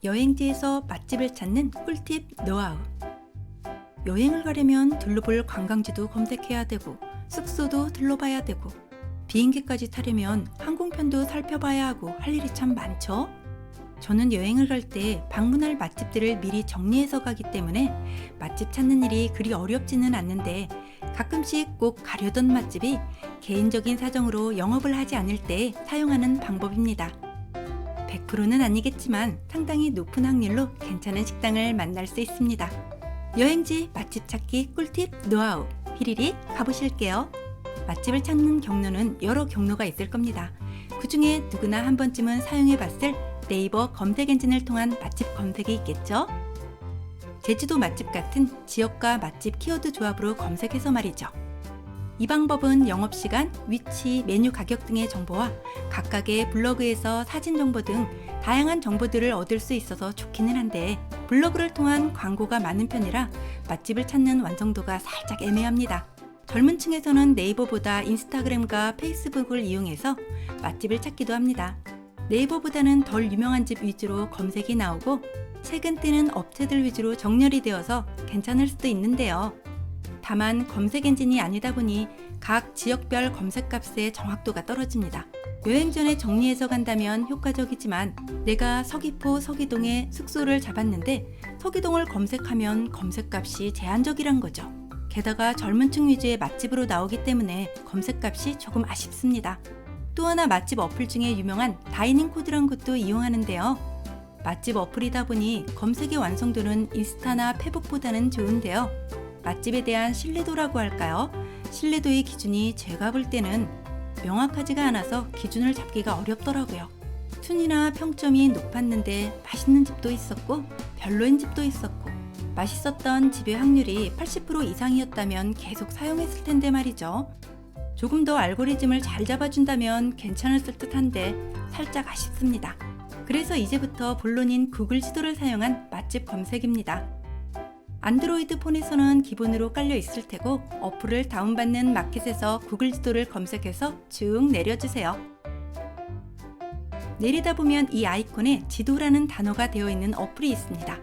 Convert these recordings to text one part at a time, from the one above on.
여행지에서 맛집을 찾는 꿀팁 노하우. 여행을 가려면 둘러볼 관광지도 검색해야 되고 숙소도 둘러봐야 되고 비행기까지 타려면 항공편도 살펴봐야 하고 할 일이 참 많죠. 저는 여행을 갈 때 방문할 맛집들을 미리 정리해서 가기 때문에 맛집 찾는 일이 그리 어렵지는 않는데 가끔씩 꼭 가려던 맛집이 개인적인 사정으로 영업을 하지 않을 때 사용하는 방법입니다. 100%는 아니겠지만 상당히 높은 확률로 괜찮은 식당을 만날 수 있습니다. 여행지 맛집 찾기 꿀팁 노하우 휘리릭 가보실게요. 맛집을 찾는 경로는 여러 경로가 있을 겁니다. 그 중에 누구나 한 번쯤은 사용해봤을 네이버 검색 엔진을 통한 맛집 검색이 있겠죠? 제주도 맛집 같은 지역과 맛집 키워드 조합으로 검색해서 말이죠. 이 방법은 영업시간, 위치, 메뉴 가격 등의 정보와 각각의 블로그에서 사진 정보 등 다양한 정보들을 얻을 수 있어서 좋기는 한데 블로그를 통한 광고가 많은 편이라 맛집을 찾는 완성도가 살짝 애매합니다. 젊은 층에서는 네이버보다 인스타그램과 페이스북을 이용해서 맛집을 찾기도 합니다. 네이버보다는 덜 유명한 집 위주로 검색이 나오고 최근 뜨는 업체들 위주로 정렬이 되어서 괜찮을 수도 있는데요. 다만 검색 엔진이 아니다 보니 각 지역별 검색값의 정확도가 떨어집니다. 여행 전에 정리해서 간다면 효과적이지만 내가 서귀포 서기동에 숙소를 잡았는데 서기동을 검색하면 검색값이 제한적이란 거죠. 게다가 젊은 층 위주의 맛집으로 나오기 때문에 검색값이 조금 아쉽습니다. 또 하나 맛집 어플 중에 유명한 다이닝 코드란 것도 이용하는데요. 맛집 어플이다 보니 검색의 완성도는 인스타나 페북보다는 좋은데요. 맛집에 대한 신뢰도라고 할까요? 신뢰도의 기준이 제가 볼 때는 명확하지가 않아서 기준을 잡기가 어렵더라고요. 순위나 평점이 높았는데 맛있는 집도 있었고 별로인 집도 있었고 맛있었던 집의 확률이 80% 이상이었다면 계속 사용했을 텐데 말이죠. 조금 더 알고리즘을 잘 잡아준다면 괜찮았을 듯한데 살짝 아쉽습니다. 그래서 이제부터 본론인 구글 지도를 사용한 맛집 검색입니다. 안드로이드 폰에서는 기본으로 깔려 있을 테고 어플을 다운받는 마켓에서 구글 지도를 검색해서 쭉 내려주세요. 내리다 보면 이 아이콘에 지도라는 단어가 되어 있는 어플이 있습니다.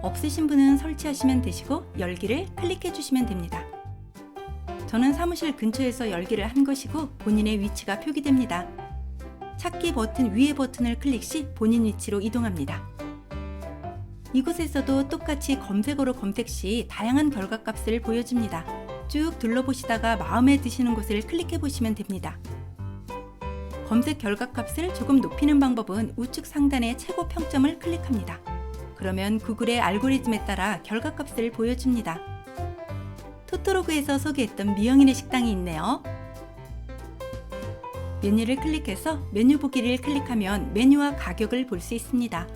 없으신 분은 설치하시면 되시고 열기를 클릭해 주시면 됩니다. 저는 사무실 근처에서 열기를 한 것이고 본인의 위치가 표기됩니다. 찾기 버튼 위의 버튼을 클릭 시 본인 위치로 이동합니다. 이곳에서도 똑같이 검색어로 검색 시 다양한 결과값을 보여줍니다. 쭉 둘러보시다가 마음에 드시는 곳을 클릭해 보시면 됩니다. 검색 결과값을 조금 높이는 방법은 우측 상단의 최고 평점을 클릭합니다. 그러면 구글의 알고리즘에 따라 결과값을 보여줍니다. 토토로그에서 소개했던 미영인의 식당이 있네요. 메뉴를 클릭해서 메뉴 보기를 클릭하면 메뉴와 가격을 볼 수 있습니다.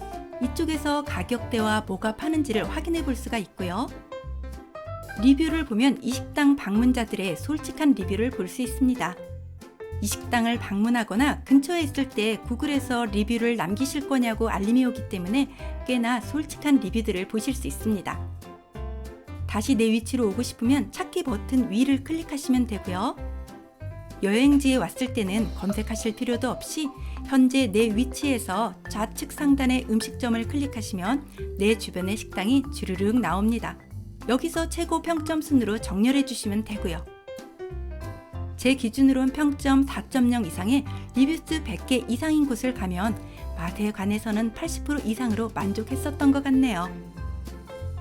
이쪽에서 가격대와 뭐가 파는지를 확인해 볼 수가 있고요. 리뷰를 보면 이 식당 방문자들의 솔직한 리뷰를 볼 수 있습니다. 이 식당을 방문하거나 근처에 있을 때 구글에서 리뷰를 남기실 거냐고 알림이 오기 때문에 꽤나 솔직한 리뷰들을 보실 수 있습니다. 다시 내 위치로 오고 싶으면 찾기 버튼 위를 클릭하시면 되고요. 여행지에 왔을 때는 검색하실 필요도 없이 현재 내 위치에서 좌측 상단의 음식점을 클릭하시면 내 주변의 식당이 주르륵 나옵니다. 여기서 최고 평점 순으로 정렬해 주시면 되고요. 제 기준으론 평점 4.0 이상의 리뷰수 100개 이상인 곳을 가면 맛에 관해서는 80% 이상으로 만족했었던 것 같네요.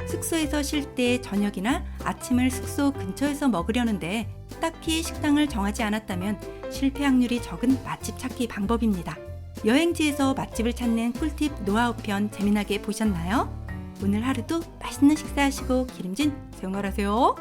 숙소에서 쉴 때 저녁이나 아침을 숙소 근처에서 먹으려는데 딱히 식당을 정하지 않았다면 실패 확률이 적은 맛집 찾기 방법입니다. 여행지에서 맛집을 찾는 꿀팁 노하우 편 재미나게 보셨나요? 오늘 하루도 맛있는 식사하시고 기름진 생활하세요.